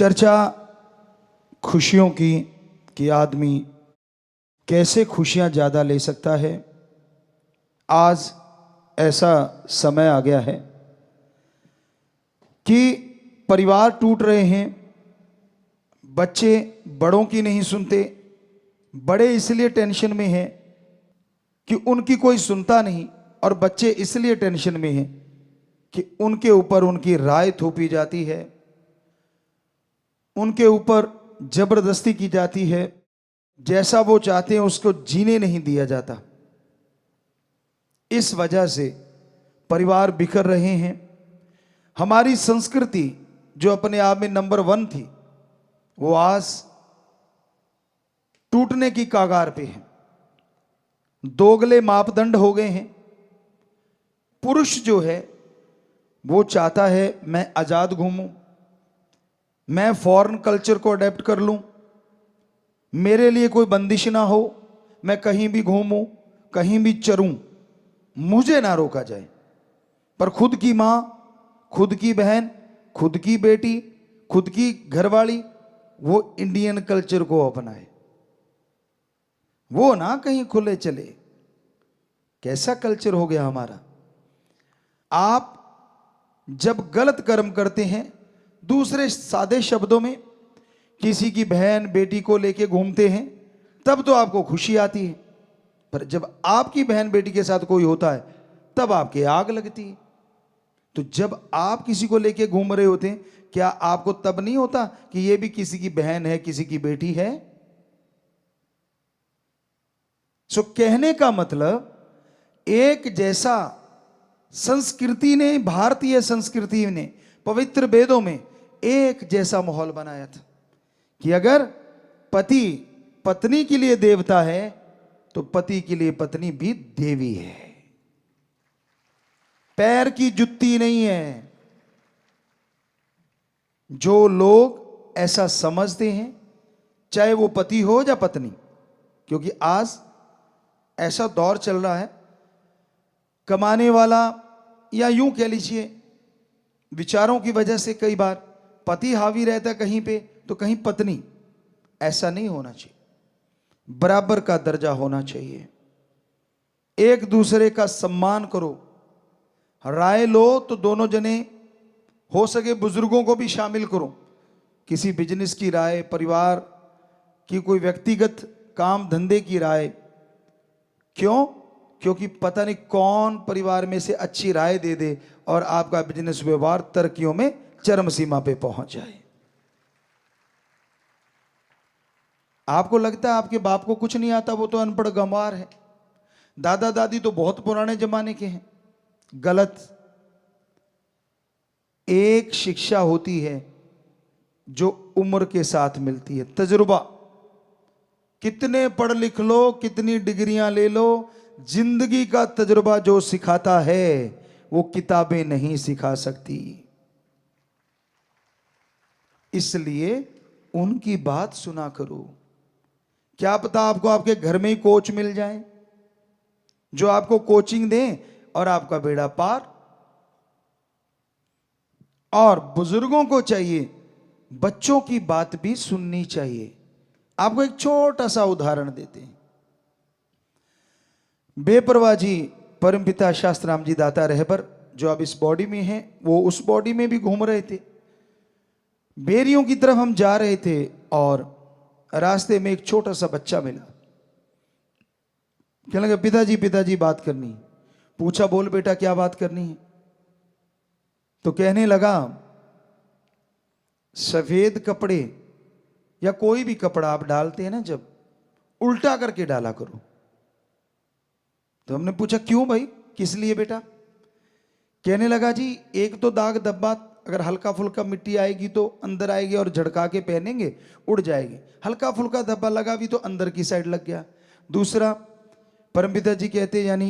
चर्चा खुशियों की कि आदमी कैसे खुशियां ज़्यादा ले सकता है। आज ऐसा समय आ गया है कि परिवार टूट रहे हैं, बच्चे बड़ों की नहीं सुनते, बड़े इसलिए टेंशन में हैं कि उनकी कोई सुनता नहीं, और बच्चे इसलिए टेंशन में हैं कि उनके ऊपर उनकी राय थोपी जाती है, उनके ऊपर जबरदस्ती की जाती है, जैसा वो चाहते हैं उसको जीने नहीं दिया जाता। इस वजह से परिवार बिखर रहे हैं। हमारी संस्कृति जो अपने आप में नंबर 1 थी, वो आज टूटने की कगार पे है। दोगले मापदंड हो गए हैं। पुरुष जो है वो चाहता है मैं आजाद घूमूं, मैं फॉरेन कल्चर को अडेप्ट कर लूं, मेरे लिए कोई बंदिश ना हो, मैं कहीं भी घूमूं, कहीं भी चरूं, मुझे ना रोका जाए। पर खुद की मां, खुद की बहन, खुद की बेटी, खुद की घरवाली वो इंडियन कल्चर को अपनाए, वो ना कहीं खुले चले। कैसा कल्चर हो गया हमारा। आप जब गलत कर्म करते हैं, दूसरे सादे शब्दों में किसी की बहन बेटी को लेके घूमते हैं, तब तो आपको खुशी आती है। पर जब आपकी बहन बेटी के साथ कोई होता है तब आपके आग लगती है। तो जब आप किसी को लेके घूम रहे होते हैं, क्या आपको तब नहीं होता कि ये भी किसी की बहन है, किसी की बेटी है? सो कहने का मतलब, एक जैसा संस्कृति ने, भारतीय संस्कृति ने पवित्र वेदों में एक जैसा माहौल बनाया था कि अगर पति पत्नी के लिए देवता है तो पति के लिए पत्नी भी देवी है, पैर की जुत्ती नहीं है। जो लोग ऐसा समझते हैं, चाहे वो पति हो या पत्नी, क्योंकि आज ऐसा दौर चल रहा है, कमाने वाला, या यूं कह लीजिए विचारों की वजह से कई बार पति हावी रहता है कहीं पे तो कहीं पत्नी। ऐसा नहीं होना चाहिए, बराबर का दर्जा होना चाहिए। एक दूसरे का सम्मान करो, राय लो तो दोनों जने, हो सके बुजुर्गों को भी शामिल करो। किसी बिजनेस की राय, परिवार की कोई व्यक्तिगत काम धंधे की राय। क्यों? क्योंकि पता नहीं कौन परिवार में से अच्छी राय दे दे और आपका बिजनेस व्यवहार तरक्कियों में चरम सीमा पे पहुंच जाए। आपको लगता है आपके बाप को कुछ नहीं आता, वो तो अनपढ़ गंवार है। दादा दादी तो बहुत पुराने जमाने के हैं। गलत। एक शिक्षा होती है जो उम्र के साथ मिलती है, तजुर्बा। कितने पढ़ लिख लो, कितनी डिग्रियां ले लो, जिंदगी का तजुर्बा जो सिखाता है वो किताबें नहीं सिखा सकती। इसलिए उनकी बात सुना करो। क्या पता आपको आपके घर में ही कोच मिल जाए जो आपको कोचिंग दें और आपका बेड़ा पार। और बुजुर्गों को चाहिए बच्चों की बात भी सुननी चाहिए। आपको एक छोटा सा उदाहरण देते हैं। बेपरवाह जी परमपिता शास्त्राम जी दाता रहबर, जो अब इस बॉडी में हैं, वो उस बॉडी में भी घूम रहे थे। बेरियों की तरफ हम जा रहे थे और रास्ते में एक छोटा सा बच्चा मिला। कहने लगा पिताजी पिताजी बात करनी है। पूछा बोल बेटा क्या बात करनी है? तो कहने लगा सफेद कपड़े या कोई भी कपड़ा आप डालते हैं ना, जब उल्टा करके डाला करो। तो हमने पूछा क्यों भाई, किस लिए बेटा? कहने लगा जी एक तो दाग धब्बा, अगर हल्का फुल्का मिट्टी आएगी तो अंदर आएगी और झड़का के पहनेंगे उड़ जाएगी, हल्का फुल्का धब्बा लगा भी तो अंदर की साइड लग गया। दूसरा, परमपिता जी कहते यानी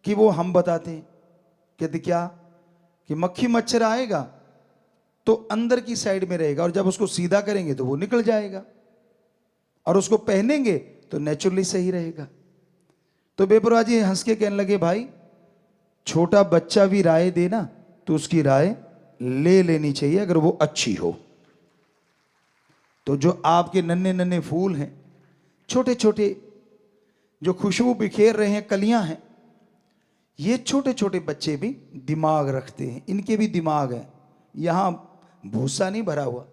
कि वो हम बताते हैं, कहते क्या कि मक्खी मच्छर आएगा तो अंदर की साइड में रहेगा और जब उसको सीधा करेंगे तो वो निकल जाएगा, और उसको पहनेंगे तो नेचुरली सही रहेगा। तो बेपरवाह जी हंस के कहने लगे भाई छोटा बच्चा भी राय देना तो उसकी राय ले लेनी चाहिए अगर वो अच्छी हो। तो जो आपके नन्हे नन्हे फूल हैं, छोटे छोटे जो खुशबू बिखेर रहे हैं, कलियां हैं, ये छोटे छोटे बच्चे भी दिमाग रखते हैं, इनके भी दिमाग है, यहां भूसा नहीं भरा हुआ।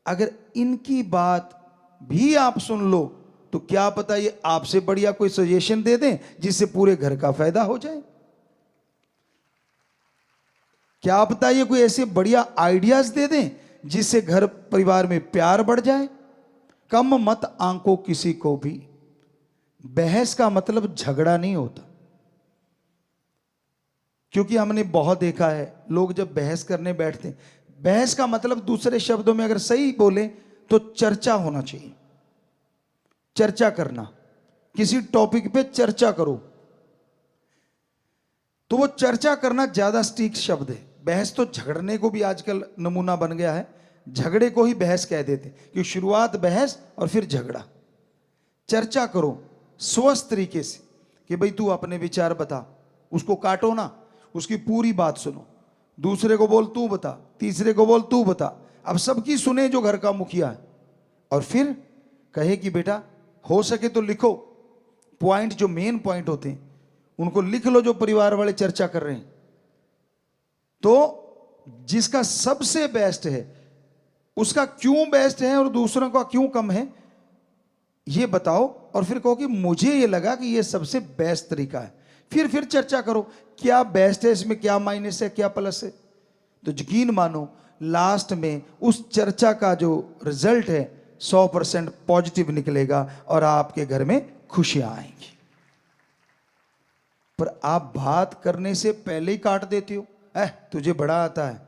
अगर इनकी बात भी आप सुन लो तो क्या पता ये आपसे बढ़िया कोई सजेशन दे दें जिससे पूरे घर का फायदा हो जाए। क्या पता ये कोई ऐसे बढ़िया आइडियाज दे दें जिससे घर परिवार में प्यार बढ़ जाए। कम मत आंको किसी को भी। बहस का मतलब झगड़ा नहीं होता, क्योंकि हमने बहुत देखा है लोग जब बहस करने बैठते हैं, बहस का मतलब दूसरे शब्दों में अगर सही बोले तो चर्चा होना चाहिए। चर्चा करना, किसी टॉपिक पे चर्चा करो, तो वो चर्चा करना ज्यादा सटीक शब्द है। बहस तो झगड़ने को भी आजकल नमूना बन गया है, झगड़े को ही बहस कह देते कि शुरुआत बहस और फिर झगड़ा। चर्चा करो स्वस्थ तरीके से कि भाई तू अपने विचार बता, उसको काटो ना, उसकी पूरी बात सुनो, दूसरे को बोल तू बता, तीसरे को बोल तू बता। अब सबकी सुने जो घर का मुखिया है, और फिर कहे कि बेटा हो सके तो लिखो पॉइंट, जो मेन पॉइंट होते हैं उनको लिख लो जो परिवार वाले चर्चा कर रहे हैं। तो जिसका सबसे बेस्ट है उसका क्यों बेस्ट है और दूसरों का क्यों कम है ये बताओ, और फिर कहो कि मुझे ये लगा कि ये सबसे बेस्ट तरीका है। फिर चर्चा करो क्या बेस्ट है, इसमें क्या माइनस है, क्या प्लस है। तो यकीन मानो लास्ट में उस चर्चा का जो रिजल्ट है 100% पॉजिटिव निकलेगा और आपके घर में खुशियां आएंगी। पर आप बात करने से पहले ही काट देते हो, तुझे बड़ा आता है,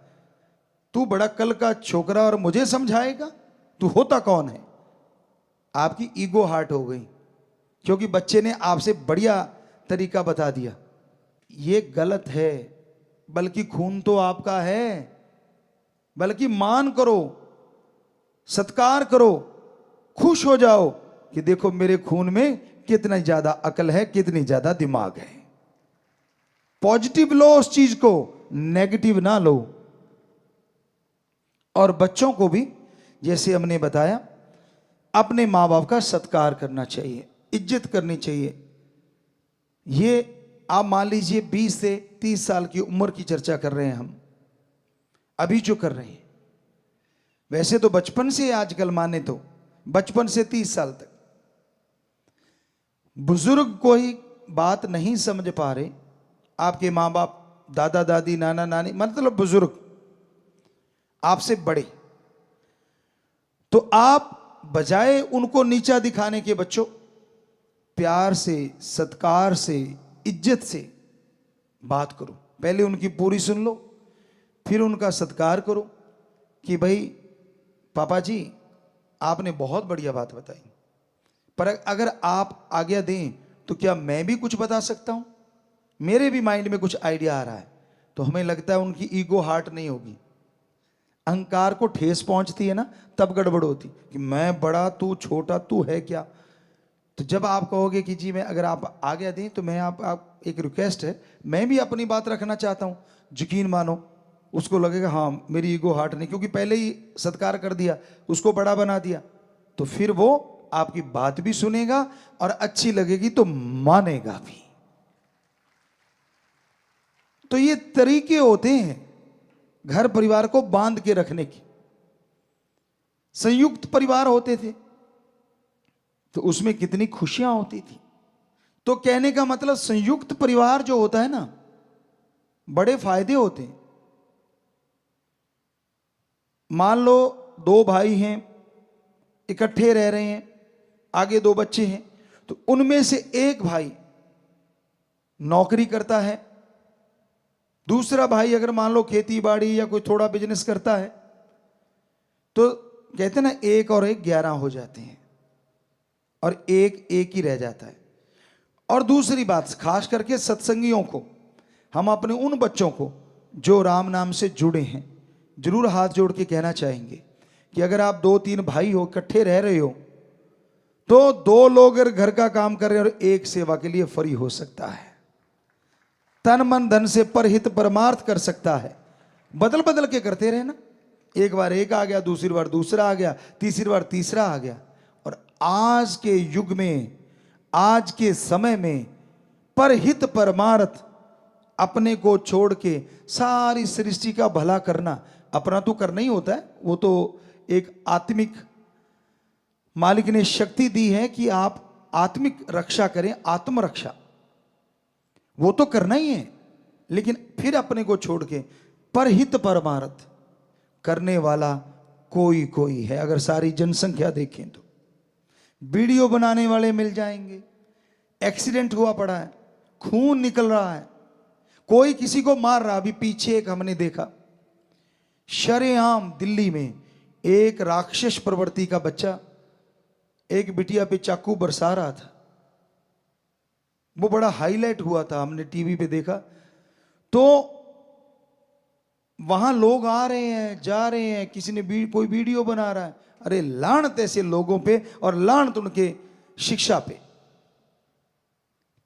तू बड़ा कल का छोकरा और मुझे समझाएगा, तू होता कौन है। आपकी ईगो हार्ट हो गई क्योंकि बच्चे ने आपसे बढ़िया तरीका बता दिया। ये गलत है, बल्कि खून तो आपका है, बल्कि मान करो, सत्कार करो, खुश हो जाओ कि देखो मेरे खून में कितना ज्यादा अकल है, कितनी ज्यादा दिमाग है। पॉजिटिव लो उस चीज को, नेगेटिव ना लो। और बच्चों को भी जैसे हमने बताया अपने मां बाप का सत्कार करना चाहिए, इज्जत करनी चाहिए। ये आप मान लीजिए 20 से 30 साल की उम्र की चर्चा कर रहे हैं हम अभी जो कर रहे हैं, वैसे तो बचपन से आजकल माने तो बचपन से 30 साल तक बुजुर्ग कोई बात नहीं समझ पा रहे, आपके मां बाप, दादा दादी, नाना नानी, मतलब बुजुर्ग आपसे बड़े, तो आप बजाय उनको नीचा दिखाने के बच्चों प्यार से, सत्कार से, इज्जत से बात करो। पहले उनकी पूरी सुन लो, फिर उनका सत्कार करो कि भाई पापा जी आपने बहुत बढ़िया बात बताई, पर अगर आप आज्ञा दें तो क्या मैं भी कुछ बता सकता हूं, मेरे भी माइंड में कुछ आइडिया आ रहा है। तो हमें लगता है उनकी ईगो हार्ट नहीं होगी, अहंकार को ठेस पहुंचती है ना, तब गड़बड़ होती कि मैं बड़ा तू छोटा, तू है क्या। तो जब आप कहोगे कि जी मैं, अगर आप आज्ञा दें तो मैं आप एक रिक्वेस्ट है, मैं भी अपनी बात रखना चाहता हूं, यकीन मानो उसको लगेगा हाँ मेरी ईगो हार्ट नहीं, क्योंकि पहले ही सत्कार कर दिया, उसको बड़ा बना दिया, तो फिर वो आपकी बात भी सुनेगा और अच्छी लगेगी तो मानेगा भी। तो ये तरीके होते हैं घर परिवार को बांध के रखने की। संयुक्त परिवार होते थे तो उसमें कितनी खुशियां होती थी। तो कहने का मतलब संयुक्त परिवार जो होता है ना, बड़े फायदे होते हैं। मान लो 2 भाई हैं, इकट्ठे रह रहे हैं, आगे 2 बच्चे हैं, तो उनमें से एक भाई नौकरी करता है, दूसरा भाई अगर मान लो खेती बाड़ी या कोई थोड़ा बिजनेस करता है, तो कहते हैं ना 1 और 1 11 हो जाते हैं और एक ही रह जाता है। और दूसरी बात, खास करके सत्संगियों को, हम अपने उन बच्चों को जो राम नाम से जुड़े हैं जरूर हाथ जोड़ के कहना चाहेंगे कि अगर आप 2-3 भाई हो, इकट्ठे रह रहे हो, तो 2 लोग अगर घर का काम कर रहे हैं और एक सेवा के लिए फ्री हो सकता है, तन मन धन से परहित परमार्थ कर सकता है। बदल बदल के करते रहे ना, एक बार एक आ गया, दूसरी बार दूसरा आ गया, तीसरी बार तीसरा आ गया। और आज के युग में, आज के समय में परहित परमार्थ अपने को छोड़ के सारी सृष्टि का भला करना, अपना तो करना ही होता है, वो तो एक आत्मिक मालिक ने शक्ति दी है कि आप आत्मिक रक्षा करें, आत्मरक्षा वो तो करना ही है। लेकिन फिर अपने को छोड़ के परहित परमार्थ करने वाला कोई कोई है। अगर सारी जनसंख्या देखें तो वीडियो बनाने वाले मिल जाएंगे, एक्सीडेंट हुआ पड़ा है, खून निकल रहा है, कोई किसी को मार रहा। अभी पीछे एक हमने देखा, शरेआम दिल्ली में एक राक्षस प्रवृत्ति का बच्चा एक बिटिया पे चाकू बरसा रहा था। वो बड़ा हाईलाइट हुआ था, हमने टीवी पे देखा। तो वहां लोग आ रहे हैं, जा रहे हैं, किसी ने कोई वीडियो बना रहा है। अरे लानत ऐसे लोगों पे और लानत उनके शिक्षा पे।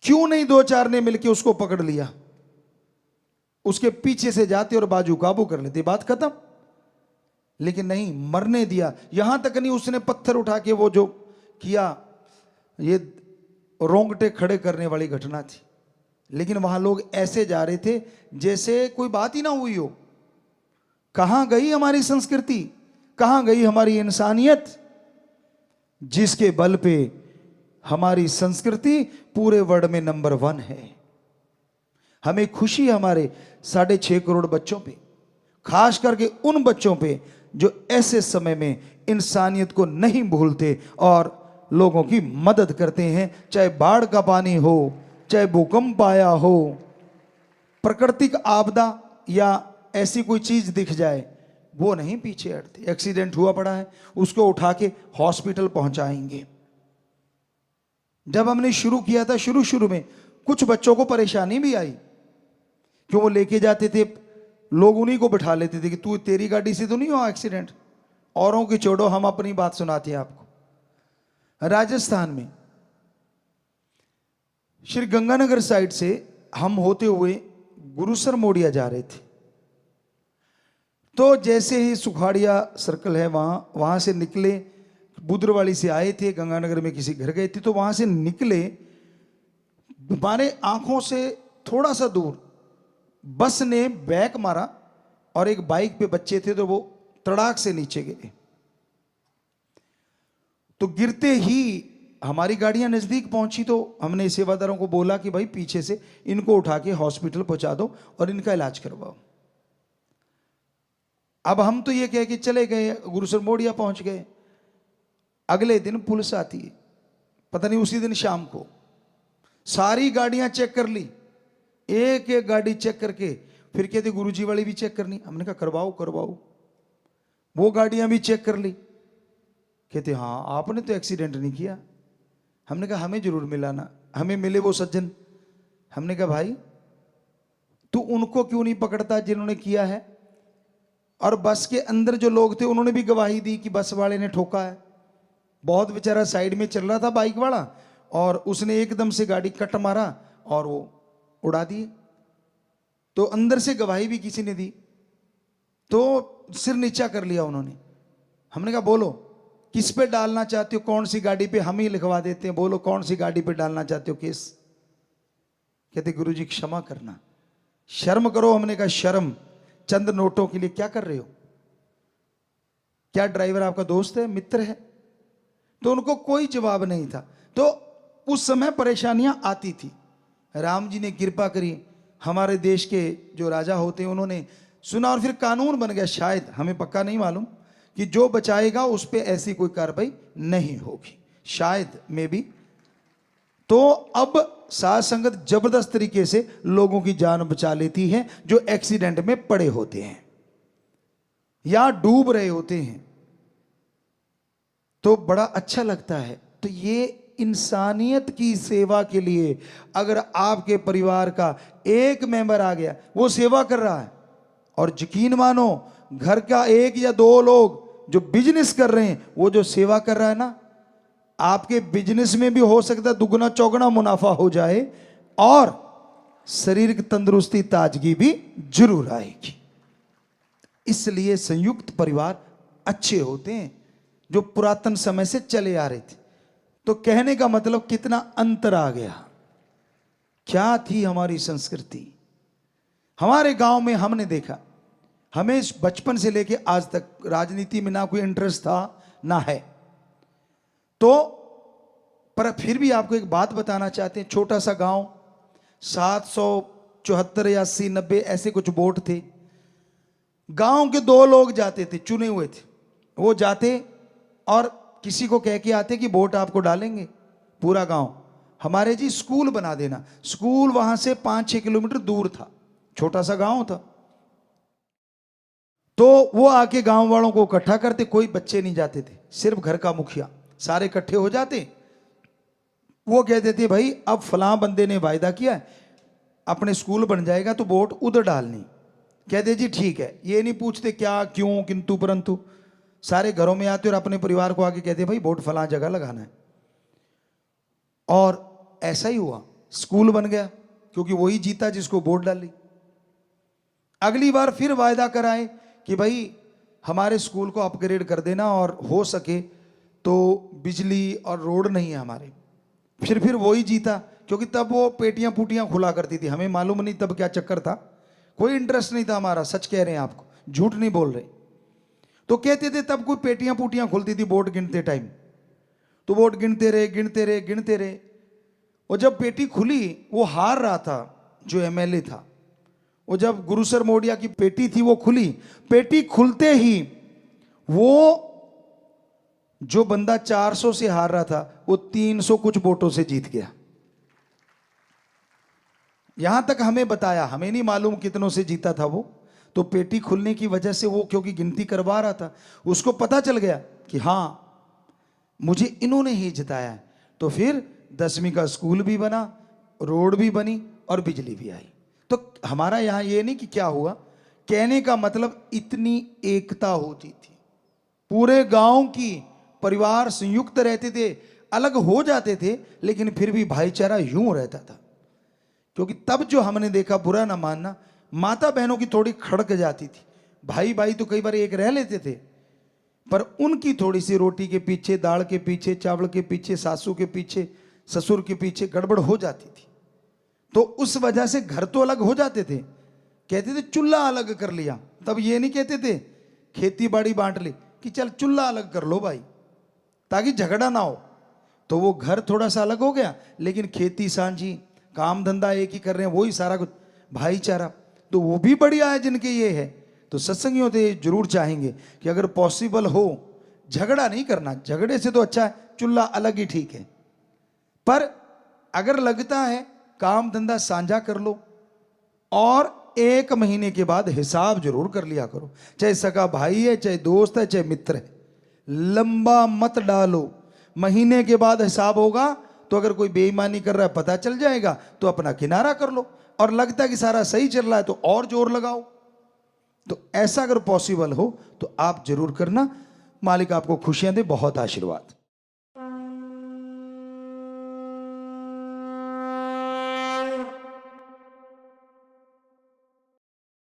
क्यों नहीं दो चार ने मिलके उसको पकड़ लिया, उसके पीछे से जाते और बाजू काबू कर लेते, बात खत्म। लेकिन नहीं, मरने दिया। यहां तक नहीं, उसने पत्थर उठा के वो जो किया, ये रोंगटे खड़े करने वाली घटना थी। लेकिन वहां लोग ऐसे जा रहे थे जैसे कोई बात ही ना हुई हो। कहां गई हमारी संस्कृति, कहां गई हमारी इंसानियत, जिसके बल पे हमारी संस्कृति पूरे वर्ल्ड में नंबर 1 है। हमें खुशी हमारे 6.5 करोड़ बच्चों पे, खास करके उन बच्चों पे जो ऐसे समय में इंसानियत को नहीं भूलते और लोगों की मदद करते हैं। चाहे बाढ़ का पानी हो, चाहे भूकंप आया हो, प्राकृतिक आपदा या ऐसी कोई चीज दिख जाए, वो नहीं पीछे हटते। एक्सीडेंट हुआ पड़ा है, उसको उठा के हॉस्पिटल पहुंचाएंगे। जब हमने शुरू किया था, शुरू में कुछ बच्चों को परेशानी भी आई, क्यों वो लेके जाते थे, लोग उन्हीं को बिठा लेते थे कि तू, तेरी गाड़ी से तो नहीं हुआ एक्सीडेंट, औरों की छोड़ो, हम अपनी बात सुनाते हैं आपको। राजस्थान में श्री गंगानगर साइड से हम होते हुए गुरुसर मोड़िया जा रहे थे। तो जैसे ही सुखाड़िया सर्कल है, वहां से निकले, बुद्रवाली से आए थे, गंगानगर में किसी घर गए थे, तो वहां से निकले, हमारे आंखों से थोड़ा सा दूर बस ने बैक मारा और एक बाइक पे बच्चे थे, तो वो तड़ाक से नीचे गिरे। तो गिरते ही हमारी गाड़ियां नजदीक पहुंची, तो हमने सेवादारों को बोला कि भाई पीछे से इनको उठा के हॉस्पिटल पहुंचा दो और इनका इलाज करवाओ। अब हम तो ये कह के चले गए, गुरुसर मोड़िया पहुंच गए। अगले दिन पुलिस आती है, पता नहीं उसी दिन शाम को, सारी गाड़ियां चेक कर ली, एक एक गाड़ी चेक करके फिर कहते गुरुजी वाली भी चेक करनी। हमने कहा करवाओ। वो गाड़ियां भी चेक कर ली, कहते हाँ आपने तो एक्सीडेंट नहीं किया। हमने कहा हमें जरूर मिला ना, हमें मिले वो सज्जन। हमने कहा भाई तू उनको क्यों नहीं पकड़ता जिन्होंने किया है? और बस के अंदर जो लोग थे उन्होंने भी गवाही दी कि बस वाले ने ठोका है। बहुत बेचारा साइड में चल रहा था बाइक वाला, और उसने एकदम से गाड़ी कट मारा और वो उड़ा दिए। तो अंदर से गवाही भी किसी ने दी, तो सिर नीचा कर लिया उन्होंने। हमने कहा बोलो किस पे डालना चाहते हो, कौन सी गाड़ी पे, हम ही लिखवा देते हैं, बोलो कौन सी गाड़ी पे डालना चाहते हो केस। कहते गुरुजी क्षमा करना, शर्म करो। हमने कहा शर्म, चंद नोटों के लिए क्या कर रहे हो? क्या ड्राइवर आपका दोस्त है, मित्र है? तो उनको कोई जवाब नहीं था। तो उस समय परेशानियां आती थी। राम जी ने कृपा करी, हमारे देश के जो राजा होते हैं उन्होंने सुना और फिर कानून बन गया, शायद हमें पक्का नहीं मालूम, कि जो बचाएगा उस पर ऐसी कोई कार्रवाई नहीं होगी, शायद में भी। तो अब साध संगत जबरदस्त तरीके से लोगों की जान बचा लेती है जो एक्सीडेंट में पड़े होते हैं या डूब रहे होते हैं, तो बड़ा अच्छा लगता है। तो ये इंसानियत की सेवा के लिए अगर आपके परिवार का एक मेंबर आ गया, वो सेवा कर रहा है, और यकीन मानो घर का 1 या 2 लोग जो बिजनेस कर रहे हैं, वो जो सेवा कर रहा है ना, आपके बिजनेस में भी हो सकता है दुगना चौगुना मुनाफा हो जाए और शरीर की तंदुरुस्ती ताजगी भी जरूर आएगी। इसलिए संयुक्त परिवार अच्छे होते हैं, जो पुरातन समय से चले आ रहे थे। तो कहने का मतलब कितना अंतर आ गया। क्या थी हमारी संस्कृति। हमारे गांव में हमने देखा, हमें बचपन से लेके आज तक राजनीति में ना कोई इंटरेस्ट था ना है, तो पर फिर भी आपको एक बात बताना चाहते हैं। छोटा सा गांव, 774 या 80 90 ऐसे कुछ वोट थे। गांव के 2 लोग जाते थे, चुने हुए थे, वो जाते और किसी को कह के आते कि वोट आपको डालेंगे। पूरा गांव, हमारे जी स्कूल बना देना। स्कूल वहां से 5-6 किलोमीटर दूर था, छोटा सा गांव था। तो वो आके गांव वालों को इकट्ठा करते, कोई बच्चे नहीं जाते थे, सिर्फ घर का मुखिया, सारे इकट्ठे हो जाते। वो कहते थे भाई अब फलां बंदे ने वायदा किया है, अपने स्कूल बन जाएगा तो वोट उधर डालनी। कहते जी ठीक है, ये नहीं पूछते क्या क्यों किंतु परंतु, सारे घरों में आते और अपने परिवार को आके कहते भाई वोट फलां जगह लगाना है। और ऐसा ही हुआ, स्कूल बन गया, क्योंकि वही जीता जिसको वोट डाली। अगली बार फिर वायदा कराए कि भाई हमारे स्कूल को अपग्रेड कर देना और हो सके तो बिजली और रोड नहीं है हमारे। फिर वही जीता, क्योंकि तब वो पेटियां पुटियां खुला करती थी। हमें मालूम नहीं तब क्या चक्कर था, कोई इंटरेस्ट नहीं था हमारा, सच कह रहे हैं आपको, झूठ नहीं बोल रहे। तो कहते थे तब कोई पेटियां पुटियां खुलती थी वोट गिनते टाइम, तो वोट गिनते रहे गिनते रहे गिनते रहे। और जब पेटी खुली, वो हार रहा था जो एमएलए था, वो जब गुरुसर मोडिया की पेटी थी वो खुली, पेटी खुलते ही वो जो बंदा 400 से हार रहा था वो 300 कुछ वोटों से जीत गया। यहां तक हमें बताया, हमें नहीं मालूम कितनों से जीता था वो। तो पेटी खुलने की वजह से वो क्योंकि गिनती करवा रहा था, उसको पता चल गया कि हां मुझे इन्होंने ही जिताया है। तो फिर 10वीं का स्कूल भी बना, रोड भी बनी और बिजली भी आई। तो हमारा यहां ये नहीं कि क्या हुआ, कहने का मतलब इतनी एकता होती थी, पूरे गांव की परिवार संयुक्त रहते थे, अलग हो जाते थे लेकिन फिर भी भाईचारा यूं रहता था। क्योंकि तब जो हमने देखा, बुरा ना मानना, माता बहनों की थोड़ी खड़क जाती थी, भाई भाई तो कई बार एक रह लेते थे, पर उनकी थोड़ी सी रोटी के पीछे, दाल के पीछे, चावल के पीछे, सासू के पीछे, ससुर के पीछे गड़बड़ हो जाती थी। तो उस वजह से घर तो अलग हो जाते थे, कहते थे चूल्हा अलग कर लिया। तब ये नहीं कहते थे खेती बाड़ी बांट ली, कि चल चूल्हा अलग कर लो भाई, ताकि झगड़ा ना हो। तो वो घर थोड़ा सा अलग हो गया, लेकिन खेती सांझी, काम धंधा एक ही कर रहे हैं, वही सारा कुछ भाईचारा। तो वो भी बढ़िया है जिनके ये है। तो सत्संगियों से जरूर चाहेंगे कि अगर पॉसिबल हो, झगड़ा नहीं करना, झगड़े से तो अच्छा है चूल्हा अलग ही ठीक है। पर अगर लगता है काम धंधा साझा कर लो, और 1 महीने के बाद हिसाब जरूर कर लिया करो, चाहे सगा भाई है, चाहे दोस्त है, चाहे मित्र है, लंबा मत डालो। महीने के बाद हिसाब होगा, तो अगर कोई बेईमानी कर रहा है पता चल जाएगा, तो अपना किनारा कर लो, और लगता है कि सारा सही चल रहा है तो और जोर लगाओ। तो ऐसा अगर पॉसिबल हो तो आप जरूर करना। मालिक आपको खुशियां दे, बहुत आशीर्वाद।